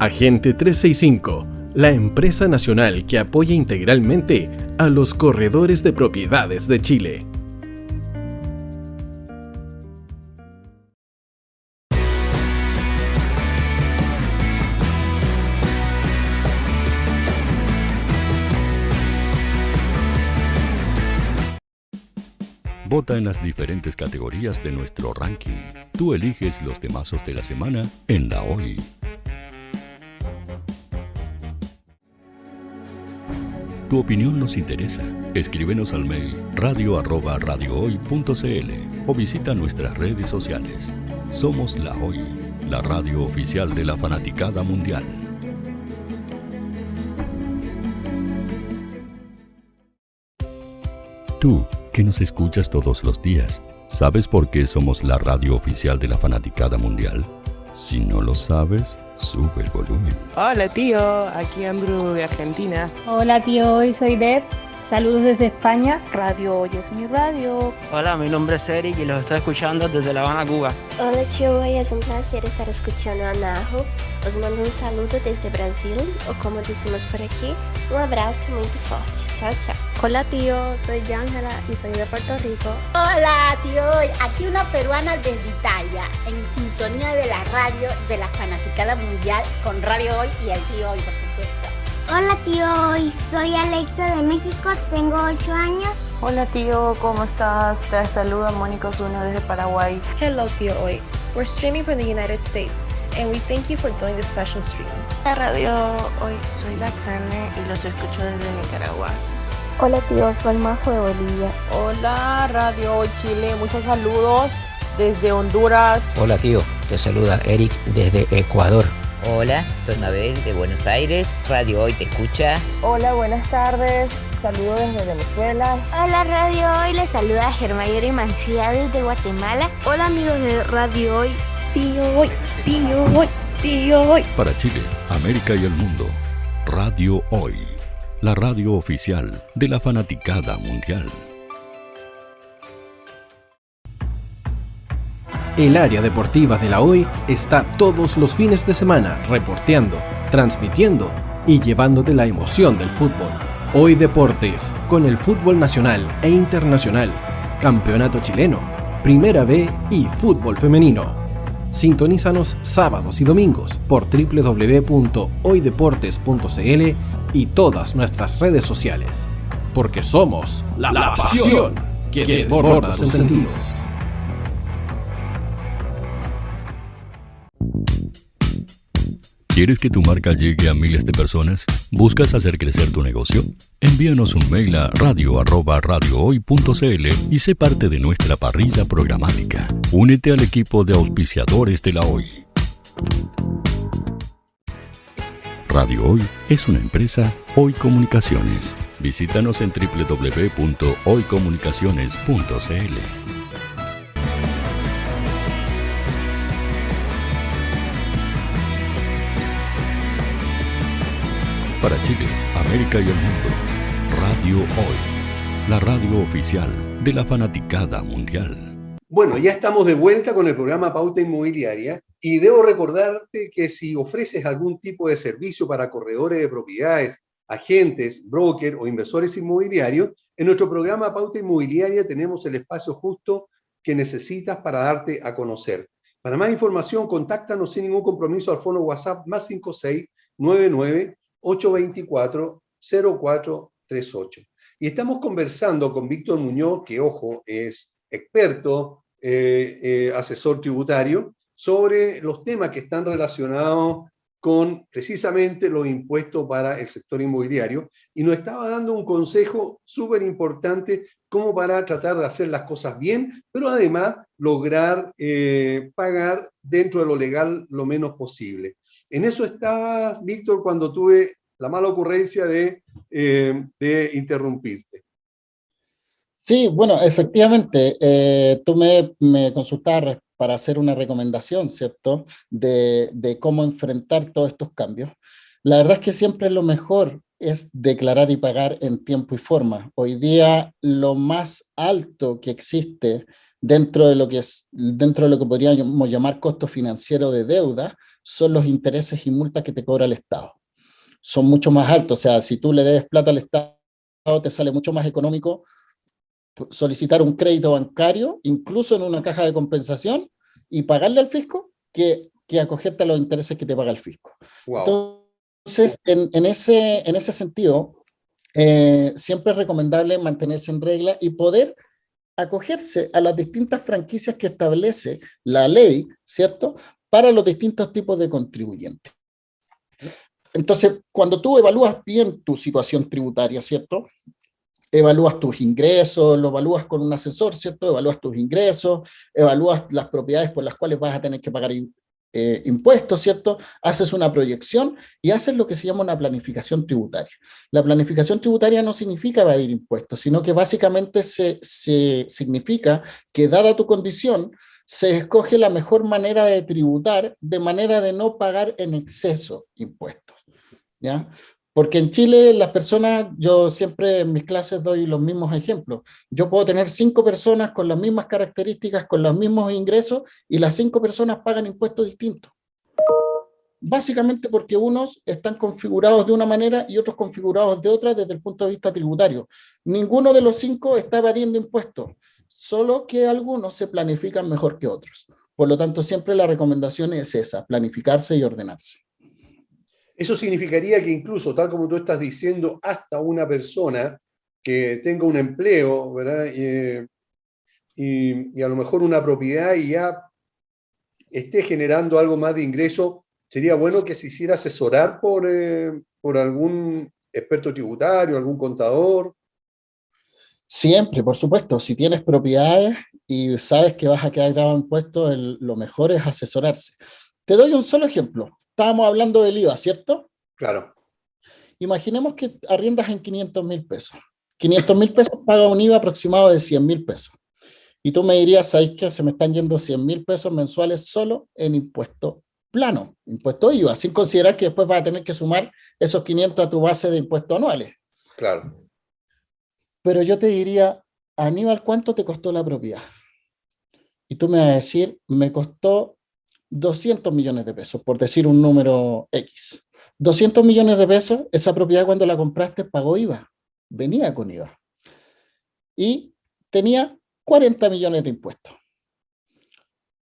Agente 365, la empresa nacional que apoya integralmente a los corredores de propiedades de Chile. Vota en las diferentes categorías de nuestro ranking. Tú eliges los temazos de la semana en la hoy. Tu opinión nos interesa. Escríbenos al mail radio@radiohoy.cl o visita nuestras redes sociales. Somos La Hoy, la radio oficial de la fanaticada mundial. Tú, que nos escuchas todos los días, ¿sabes por qué somos la radio oficial de la fanaticada mundial? Si no lo sabes, sube el volumen. Hola tío, aquí Andrew de Argentina. Hola tío, hoy soy Deb Saludos desde España. Radio Hoy es mi radio. Hola, mi nombre es Eric y los estoy escuchando desde La Habana, Cuba. Hola tío, hoy es un placer estar escuchando a Najo. Os mando un saludo desde Brasil, o como decimos por aquí, un abrazo muy fuerte. Chao, chao. Hola tío, soy Ángela y soy de Puerto Rico. Hola tío, aquí una peruana desde Italia, en sintonía de la radio de la fanaticada mundial con Radio Hoy y el tío Hoy, por supuesto. Hola tío Hoy, soy Alexa de México, tengo 8 años. Hola tío, ¿cómo estás? Te saluda Mónica Osuna desde Paraguay. Hello tío Hoy, we're streaming from the United States and we thank you for doing this special stream. La Radio Hoy, soy Laxane y los escucho desde Nicaragua. Hola tío, soy Majo de Bolivia. Hola Radio Hoy Chile, muchos saludos desde Honduras. Hola tío, te saluda Eric desde Ecuador. Hola, soy Mabel de Buenos Aires, Radio Hoy te escucha. Hola, buenas tardes, saludos desde Venezuela. Hola Radio Hoy, les saluda Germayori Mancía desde Guatemala. Hola amigos de Radio Hoy, tío Hoy, tío Hoy, tío Hoy. Para Chile, América y el mundo, Radio Hoy, la radio oficial de la fanaticada mundial. El área deportiva de la Hoy está todos los fines de semana reporteando, transmitiendo y llevándote la emoción del fútbol. Hoy Deportes, con el fútbol nacional e internacional, campeonato chileno, Primera B y fútbol femenino. Sintonízanos sábados y domingos por www.hoydeportes.cl y todas nuestras redes sociales. Porque somos la pasión que desborda sus sentidos. ¿Quieres que tu marca llegue a miles de personas? ¿Buscas hacer crecer tu negocio? Envíanos un mail a radio@radiohoy.cl y sé parte de nuestra parrilla programática. Únete al equipo de auspiciadores de la Hoy. Radio Hoy es una empresa Hoy Comunicaciones. Visítanos en www.hoycomunicaciones.cl. Para Chile, América y el mundo, Radio Hoy, la radio oficial de la fanaticada mundial. Bueno, ya estamos de vuelta con el programa Pauta Inmobiliaria y debo recordarte que si ofreces algún tipo de servicio para corredores de propiedades, agentes, brokers o inversores inmobiliarios, en nuestro programa Pauta Inmobiliaria tenemos el espacio justo que necesitas para darte a conocer. Para más información, contáctanos sin ningún compromiso al fono WhatsApp +56 99 824-0438. Y estamos conversando con Víctor Muñoz, que, ojo, es experto, asesor tributario, sobre los temas que están relacionados con precisamente los impuestos para el sector inmobiliario, y nos estaba dando un consejo súper importante como para tratar de hacer las cosas bien, pero además lograr pagar dentro de lo legal lo menos posible. En eso estaba, Víctor, cuando tuve la mala ocurrencia de interrumpirte. Sí, bueno, efectivamente, tú me consultabas para hacer una recomendación, ¿cierto?, de cómo enfrentar todos estos cambios. La verdad es que siempre lo mejor es declarar y pagar en tiempo y forma. Hoy día lo más alto que existe dentro de lo que podríamos llamar costo financiero de deuda son los intereses y multas que te cobra el Estado. Son mucho más altos, o sea, si tú le debes plata al Estado, te sale mucho más económico solicitar un crédito bancario, incluso en una caja de compensación, y pagarle al fisco, que acogerte a los intereses que te paga el fisco. Wow. Entonces, en ese sentido, siempre es recomendable mantenerse en regla y poder acogerse a las distintas franquicias que establece la ley, ¿cierto?, para los distintos tipos de contribuyentes. Entonces, cuando tú evalúas bien tu situación tributaria, ¿cierto?, evalúas tus ingresos, lo evalúas con un asesor, ¿cierto?, evalúas tus ingresos, evalúas las propiedades por las cuales vas a tener que pagar impuestos, ¿cierto?, haces una proyección y haces lo que se llama una planificación tributaria. La planificación tributaria no significa evadir impuestos, sino que básicamente significa que, dada tu condición, se escoge la mejor manera de tributar de manera de no pagar en exceso impuestos, ¿ya? Porque en Chile las personas, yo siempre en mis clases doy los mismos ejemplos. Yo puedo tener 5 personas con las mismas características, con los mismos ingresos, y las 5 personas pagan impuestos distintos. Básicamente porque unos están configurados de una manera y otros configurados de otra desde el punto de vista tributario. Ninguno de los 5 está evadiendo impuestos, solo que algunos se planifican mejor que otros. Por lo tanto, siempre la recomendación es esa, planificarse y ordenarse. Eso significaría que incluso, tal como tú estás diciendo, hasta una persona que tenga un empleo, ¿verdad? Y a lo mejor una propiedad y ya esté generando algo más de ingreso, sería bueno que se hiciera asesorar por algún experto tributario, algún contador. Siempre, por supuesto, si tienes propiedades y sabes que vas a quedar grabado impuestos, lo mejor es asesorarse. Te doy un solo ejemplo. Estábamos hablando del IVA, ¿cierto? Claro. Imaginemos que arriendas en 500.000 pesos. 500.000 pesos paga un IVA aproximado de 100.000 pesos. Y tú me dirías, ¿sabes qué? Se me están yendo 100.000 pesos mensuales solo en impuesto plano, impuesto IVA, sin considerar que después vas a tener que sumar esos 500 a tu base de impuestos anuales. Claro. Pero yo te diría, Aníbal, ¿cuánto te costó la propiedad? Y tú me vas a decir, me costó 200 millones de pesos, por decir un número X. 200 millones de pesos, esa propiedad cuando la compraste pagó IVA, venía con IVA. Y tenía 40 millones de impuestos.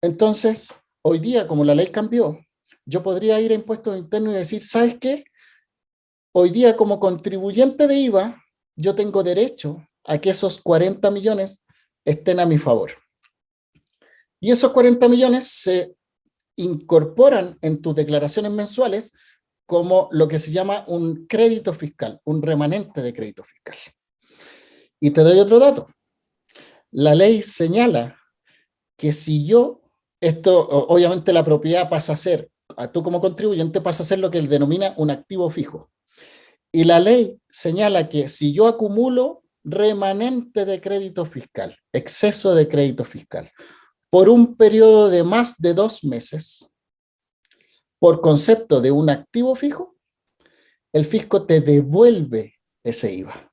Entonces, hoy día, como la ley cambió, yo podría ir a impuestos internos y decir, ¿sabes qué? Hoy día, como contribuyente de IVA, yo tengo derecho a que esos 40 millones estén a mi favor. Y esos 40 millones se incorporan en tus declaraciones mensuales como lo que se llama un crédito fiscal, un remanente de crédito fiscal. Y te doy otro dato. La ley señala que si yo, obviamente la propiedad pasa a ser, tú como contribuyente pasa a ser lo que él denomina un activo fijo. Y la ley señala que si yo acumulo remanente de crédito fiscal, exceso de crédito fiscal, por un periodo de más de 2 meses, por concepto de un activo fijo, el fisco te devuelve ese IVA.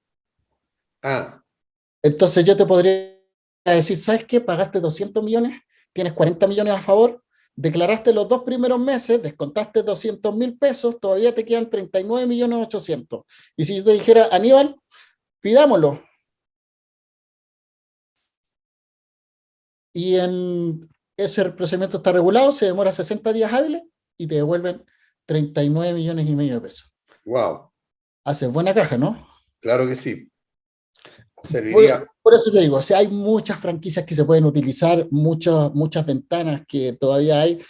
Entonces yo te podría decir, ¿sabes qué? Pagaste 200 millones, tienes 40 millones a favor, declaraste los 2 primeros meses, descontaste 200.000 pesos, todavía te quedan 39.800.000. Y si yo te dijera, Aníbal, pidámoslo. Y en ese procedimiento está regulado, se demora 60 días hábiles y te devuelven 39,5 millones de pesos. Wow. Haces buena caja, ¿no? Claro que sí. Serviría. Por eso te digo, o sea, hay muchas franquicias que se pueden utilizar, muchas ventanas que todavía hay,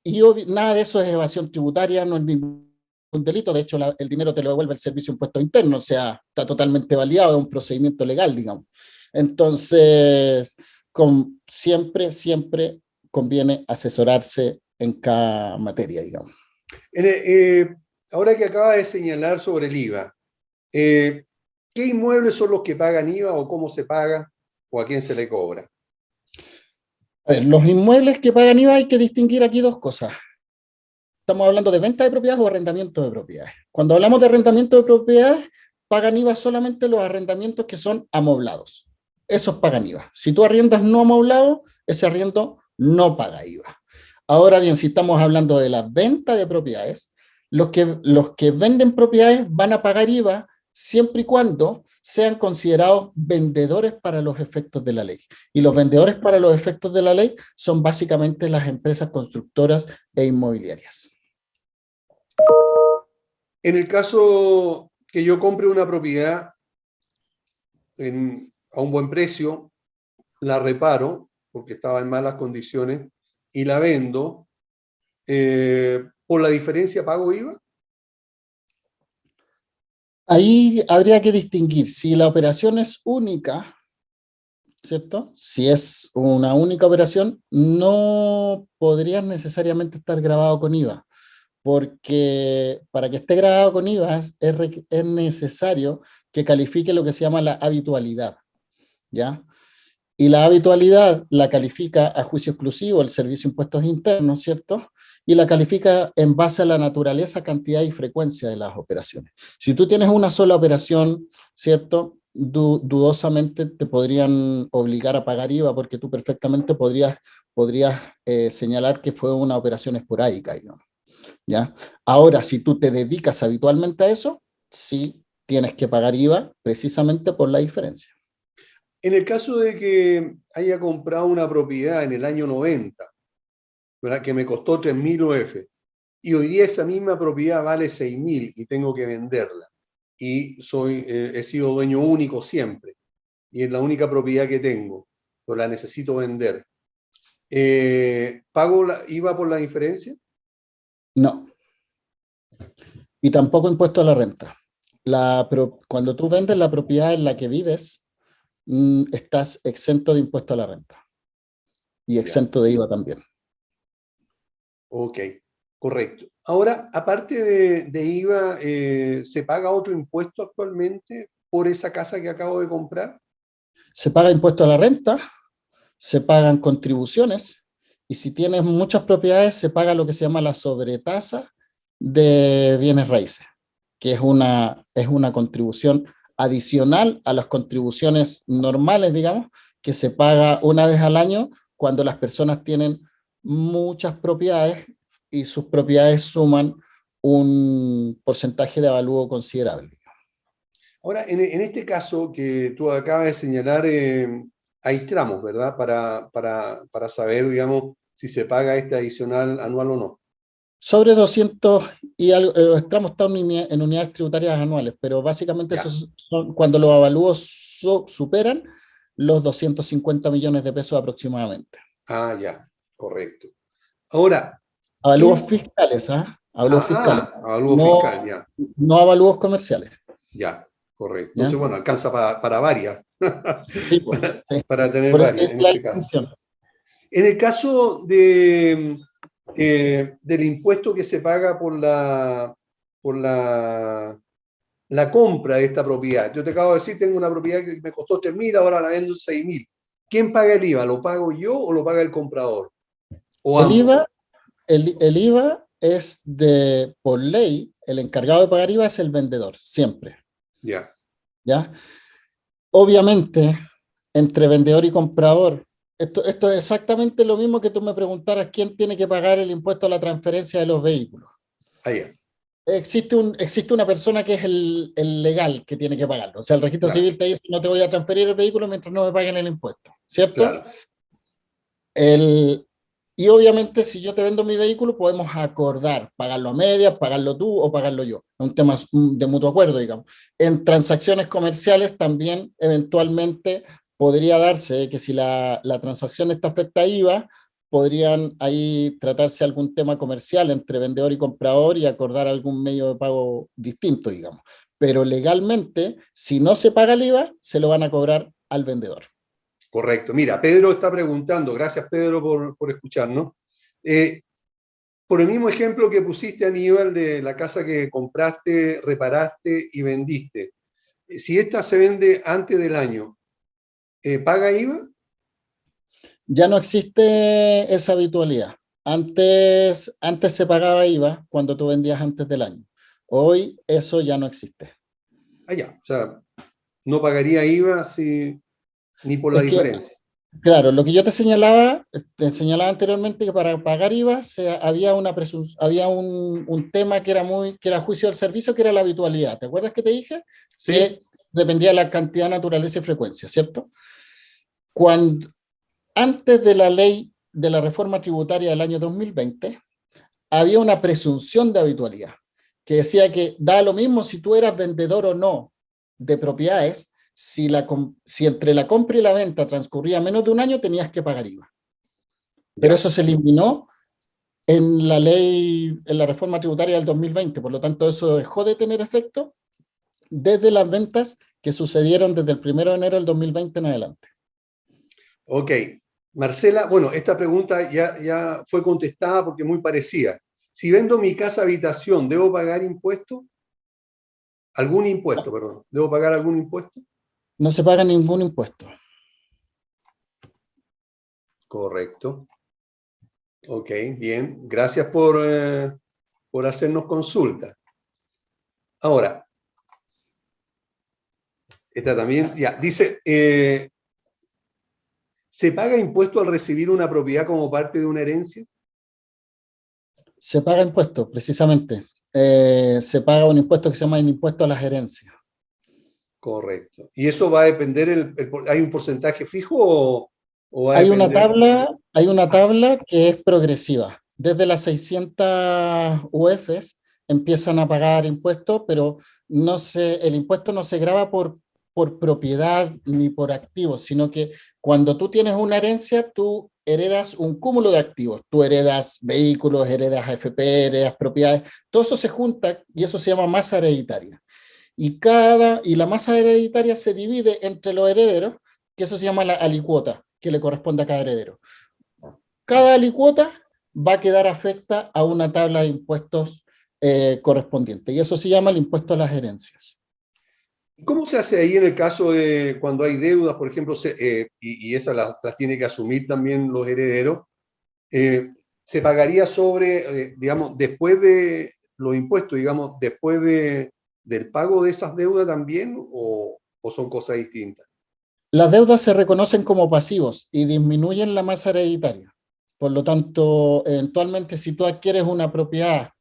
y nada de eso es evasión tributaria, no es ningún delito. De hecho, el dinero te lo devuelve el Servicio de Impuestos Internos, o sea, está totalmente validado, es un procedimiento legal, digamos. Entonces, siempre conviene asesorarse en cada materia, digamos. Ahora que acaba de señalar sobre el IVA, ¿qué inmuebles son los que pagan IVA o cómo se paga o a quién se le cobra? A ver, los inmuebles que pagan IVA hay que distinguir aquí 2 cosas. Estamos hablando de venta de propiedades o arrendamiento de propiedades. Cuando hablamos de arrendamiento de propiedades, pagan IVA solamente los arrendamientos que son amoblados. Esos pagan IVA. Si tú arriendas no amoblado, ese arriendo no paga IVA. Ahora bien, si estamos hablando de la venta de propiedades, los que venden propiedades van a pagar IVA siempre y cuando sean considerados vendedores para los efectos de la ley. Y los vendedores para los efectos de la ley son básicamente las empresas constructoras e inmobiliarias. En el caso que yo compre una propiedad a un buen precio, la reparo porque estaba en malas condiciones y la vendo, ¿por la diferencia pago IVA? Ahí habría que distinguir si la operación es única, ¿cierto? Si es una única operación, no podrías necesariamente estar grabado con IVA, porque para que esté grabado con IVA es necesario que califique lo que se llama la habitualidad, ¿ya? Y la habitualidad la califica a juicio exclusivo el Servicio de Impuestos Internos, ¿cierto? y la califica en base a la naturaleza, cantidad y frecuencia de las operaciones. Si tú tienes una sola operación, ¿cierto? Dudosamente te podrían obligar a pagar IVA porque tú perfectamente podrías señalar que fue una operación esporádica, digamos, ¿ya? Ahora, si tú te dedicas habitualmente a eso, sí tienes que pagar IVA precisamente por la diferencia. En el caso de que haya comprado una propiedad en el año 90, ¿verdad? Que me costó 3.000 UF, y hoy día esa misma propiedad vale 6.000 y tengo que venderla, y he sido dueño único siempre, y es la única propiedad que tengo, pero la necesito vender. ¿Pago IVA por la diferencia? No. Y tampoco impuesto a la renta. Cuando tú vendes la propiedad en la que vives, estás exento de impuesto a la renta. Y exento de IVA también. Ok, correcto. Ahora, aparte de IVA, ¿se paga otro impuesto actualmente por esa casa que acabo de comprar? Se paga impuesto a la renta, se pagan contribuciones, y si tienes muchas propiedades, se paga lo que se llama la sobretasa de bienes raíces, que es una contribución adicional a las contribuciones normales, digamos, que se paga una vez al año cuando las personas tienen muchas propiedades y sus propiedades suman un porcentaje de avalúo considerable. Ahora, en este caso que tú acabas de señalar, hay tramos, ¿verdad? Para saber, digamos, si se paga este adicional anual o no. Sobre 200 y algo, los tramos están en unidades tributarias anuales, pero básicamente esos son cuando los avalúos superan los 250 millones de pesos aproximadamente. Ah, ya, correcto. Ahora... Avalúos fiscales, ¿ah? Avalúos fiscales. Avalúos fiscales, ya. No avalúos comerciales. Ya, correcto. ¿Ya? Entonces, bueno, alcanza para varias. Sí, pues, para tener por varias, en este caso. En el caso del impuesto que se paga por la compra de esta propiedad. Yo te acabo de decir, tengo una propiedad que me costó 3.000, ahora la vendo en 6.000. ¿Quién paga el IVA? ¿Lo pago yo o lo paga el comprador? ¿O ambos? El IVA es por ley, el encargado de pagar IVA es el vendedor, siempre. Ya. ¿Ya? Obviamente, entre vendedor y comprador, esto es exactamente lo mismo que tú me preguntaras quién tiene que pagar el impuesto a la transferencia de los vehículos. Ya. Existe una persona que es el legal que tiene que pagarlo. O sea, el registro civil te dice no te voy a transferir el vehículo mientras no me paguen el impuesto, ¿cierto? Claro. Y obviamente si yo te vendo mi vehículo podemos acordar pagarlo a medias, pagarlo tú o pagarlo yo. Es un tema de mutuo acuerdo, digamos. En transacciones comerciales también eventualmente podría darse que si la transacción está afecta a IVA, podrían ahí tratarse algún tema comercial entre vendedor y comprador y acordar algún medio de pago distinto, digamos. Pero legalmente, si no se paga el IVA, se lo van a cobrar al vendedor. Correcto. Mira, Pedro está preguntando, gracias Pedro por escucharnos. Por el mismo ejemplo que pusiste, Aníbal, de la casa que compraste, reparaste y vendiste, si esta se vende antes del año, ¿paga IVA? Ya no existe esa habitualidad. Antes se pagaba IVA cuando tú vendías antes del año. Hoy eso ya no existe. Ya. O sea, no pagaría IVA ni por la diferencia. Claro, lo que yo te señalaba anteriormente, que para pagar IVA había un tema que era juicio del servicio, que era la habitualidad. ¿Te acuerdas que te dije? Sí. Que dependía de la cantidad, naturaleza y frecuencia, ¿cierto? Antes de la ley de la reforma tributaria del año 2020, había una presunción de habitualidad, que decía que da lo mismo si tú eras vendedor o no de propiedades, si entre la compra y la venta transcurría menos de un año, tenías que pagar IVA. Pero eso se eliminó en la reforma tributaria del 2020, por lo tanto eso dejó de tener efecto desde las ventas que sucedieron desde el 1 de enero del 2020 en adelante. Ok. Marcela, bueno, esta pregunta ya fue contestada porque es muy parecida. Si vendo mi casa habitación, ¿debo pagar impuesto? ¿Algún impuesto, perdón? ¿Debo pagar algún impuesto? No se paga ningún impuesto. Correcto. Ok, bien. Gracias por hacernos consulta. Ahora, esta también, ya, dice, ¿se paga impuesto al recibir una propiedad como parte de una herencia? Se paga impuesto, precisamente. Se paga un impuesto que se llama el impuesto a las herencias. Correcto. ¿Y eso va a depender, hay un porcentaje fijo o va a Hay depender? una tabla que es progresiva. Desde las 600 UFs empiezan a pagar impuestos, pero el impuesto no se grava por propiedad ni por activos, sino que cuando tú tienes una herencia, tú heredas un cúmulo de activos. Tú heredas vehículos, heredas AFP, heredas propiedades. Todo eso se junta y eso se llama masa hereditaria. Y la masa hereditaria se divide entre los herederos, que eso se llama la alicuota, que le corresponde a cada heredero. Cada alicuota va a quedar afecta a una tabla de impuestos correspondiente, y eso se llama el impuesto a las herencias. ¿Cómo se hace ahí en el caso de cuando hay deudas, por ejemplo, y esas las tiene que asumir también los herederos? ¿Se pagaría digamos, después de los impuestos, digamos, después del pago de esas deudas también, o son cosas distintas? Las deudas se reconocen como pasivos y disminuyen la masa hereditaria. Por lo tanto, eventualmente, si tú adquieres una propiedad,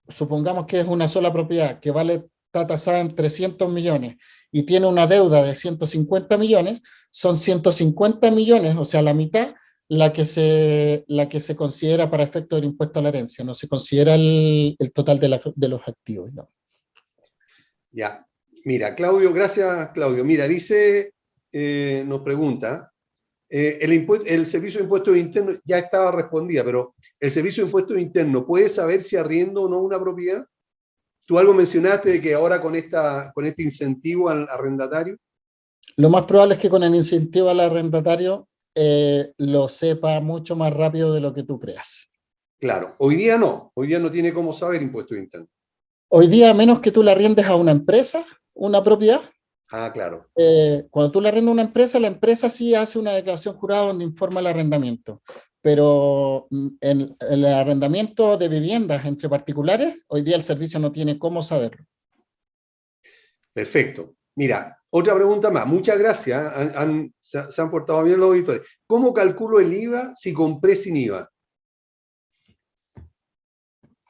supongamos que es una sola propiedad que está tasada en 300 millones y tiene una deuda de 150 millones, son 150 millones, o sea, la mitad, la que se considera para efecto del impuesto a la herencia, no se considera el total de los activos, ¿no? Ya, mira, Claudio, gracias, Claudio. Mira, nos pregunta, el servicio de impuestos internos ya estaba respondida, pero ¿el servicio de impuestos internos puede saber si arriendo o no una propiedad? Tú algo mencionaste de que ahora con este incentivo al arrendatario. Lo más probable es que con el incentivo al arrendatario lo sepa mucho más rápido de lo que tú creas. Claro, hoy día no tiene cómo saber impuestos internos. Hoy día, a menos que tú le arriendes a una empresa, una propiedad. Ah, claro. Cuando tú le arriendas a una empresa, la empresa sí hace una declaración jurada donde informa el arrendamiento. Pero en el arrendamiento de viviendas entre particulares, hoy día el servicio no tiene cómo saberlo. Perfecto. Mira, otra pregunta más. Muchas gracias. Se han portado bien los auditores. ¿Cómo calculo el IVA si compré sin IVA?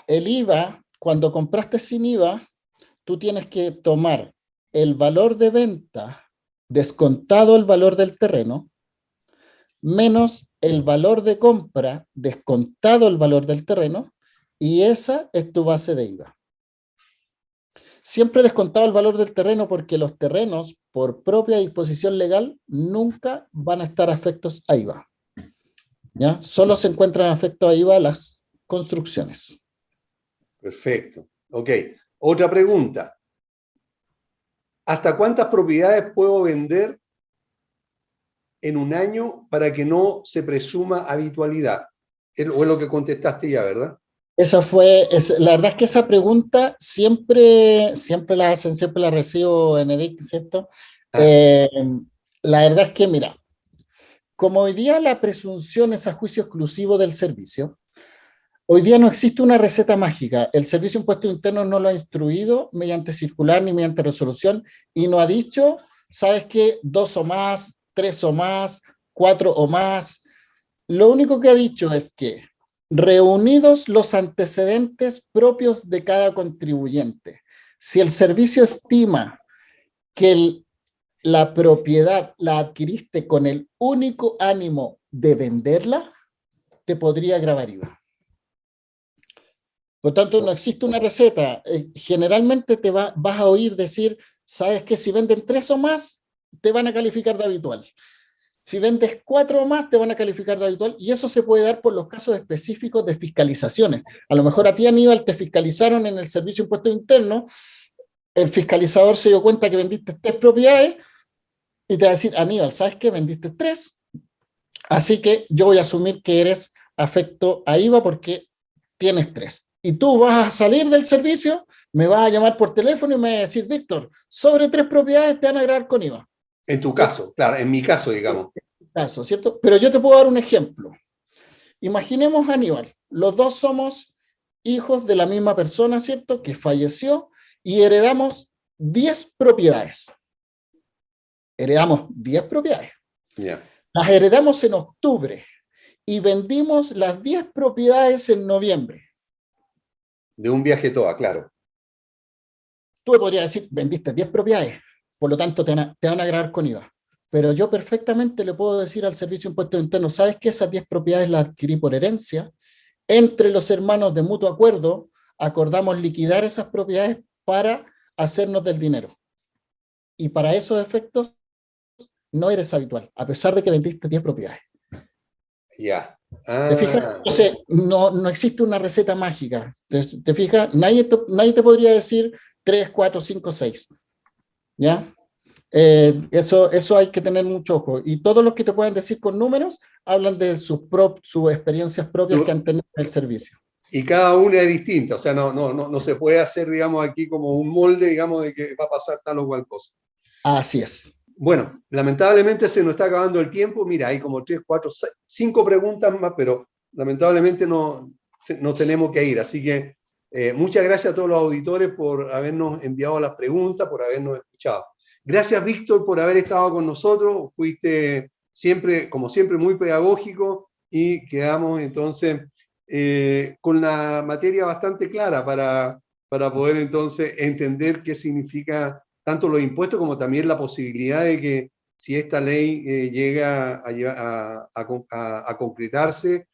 El IVA, cuando compraste sin IVA, tú tienes que tomar el valor de venta descontado el valor del terreno, menos el valor de compra descontado el valor del terreno, y esa es tu base de IVA. Siempre descontado el valor del terreno, porque los terrenos, por propia disposición legal, nunca van a estar afectos a IVA. ¿Ya? Solo se encuentran afectos a IVA las construcciones. Perfecto. Ok. Otra pregunta. ¿Hasta cuántas propiedades puedo vender en un año para que no se presuma habitualidad? O es lo que contestaste ya, ¿verdad? La verdad es que esa pregunta siempre la hacen, siempre la recibo en EDIC, ¿cierto? La verdad es que, mira, como hoy día la presunción es a juicio exclusivo del servicio, hoy día no existe una receta mágica. El Servicio de Impuestos Internos no lo ha instruido mediante circular ni mediante resolución, y no ha dicho, ¿sabes qué? 2 o más, 3 o más, 4 o más. Lo único que ha dicho es que, reunidos los antecedentes propios de cada contribuyente, si el servicio estima que la propiedad la adquiriste con el único ánimo de venderla, te podría gravar IVA. Por tanto, no existe una receta. Generalmente vas a oír decir, ¿sabes qué? Si venden 3 o más, te van a calificar de habitual. Si vendes 4 o más, te van a calificar de habitual, y eso se puede dar por los casos específicos de fiscalizaciones. A lo mejor a ti, Aníbal, te fiscalizaron en el Servicio de Impuestos Internos, el fiscalizador se dio cuenta que vendiste 3 propiedades, y te va a decir, Aníbal, ¿sabes qué? Vendiste 3, así que yo voy a asumir que eres afecto a IVA porque tienes 3. Y tú vas a salir del servicio, me vas a llamar por teléfono y me vas a decir, Víctor, sobre 3 propiedades te van a gravar con IVA. En tu caso, claro, en mi caso, digamos. Caso, ¿cierto? Pero yo te puedo dar un ejemplo. Imaginemos a Aníbal, los dos somos hijos de la misma persona, ¿cierto?, que falleció y heredamos 10 propiedades. Heredamos 10 propiedades. Yeah. Las heredamos en octubre y vendimos las 10 propiedades en noviembre. De un viaje toda, claro. Tú me podrías decir, vendiste 10 propiedades, por lo tanto te van a grabar con IVA. Pero yo perfectamente le puedo decir al Servicio de Impuestos Internos, ¿sabes qué? Esas 10 propiedades las adquirí por herencia. Entre los hermanos de mutuo acuerdo, acordamos liquidar esas propiedades para hacernos del dinero. Y para esos efectos, no eres habitual, a pesar de que vendiste 10 propiedades. Ya. ¿Te fijas? Entonces, no existe una receta mágica. ¿Te fijas? Nadie te podría decir 3, 4, 5, 6. ¿Ya? Eso hay que tener mucho ojo. Y todos los que te puedan decir con números hablan de sus experiencias propias que han tenido en el servicio. Y cada una es distinta, o sea, no se puede hacer, digamos, aquí como un molde, digamos, de que va a pasar tal o cual cosa. Así es. Bueno, lamentablemente se nos está acabando el tiempo. Mira, hay como 3, 4, 5 preguntas más, pero lamentablemente no tenemos que ir. Así que muchas gracias a todos los auditores por habernos enviado las preguntas, por habernos escuchado. Gracias, Víctor, por haber estado con nosotros. Fuiste siempre, como siempre, muy pedagógico y quedamos entonces con la materia bastante clara para poder entonces entender qué significa tanto los impuestos como también la posibilidad de que si esta ley llega a concretarse,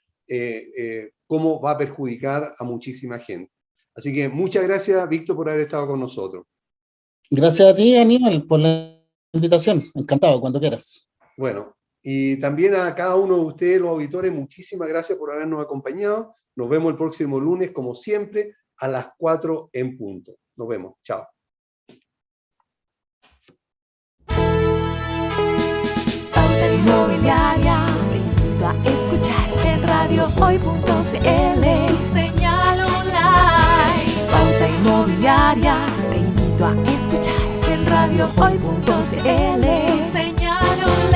cómo va a perjudicar a muchísima gente. Así que muchas gracias, Víctor, por haber estado con nosotros. Gracias a ti, Aníbal, por la invitación. Encantado, cuando quieras. Bueno, y también a cada uno de ustedes, los auditores, muchísimas gracias por habernos acompañado. Nos vemos el próximo lunes, como siempre, a las 4 en punto. Nos vemos. Chao. Pauta Inmobiliaria, te invito a escuchar en radiohoy.cl, tu señal online. Pauta Inmobiliaria, te invito a escuchar en radiohoy.cl, tu señal online.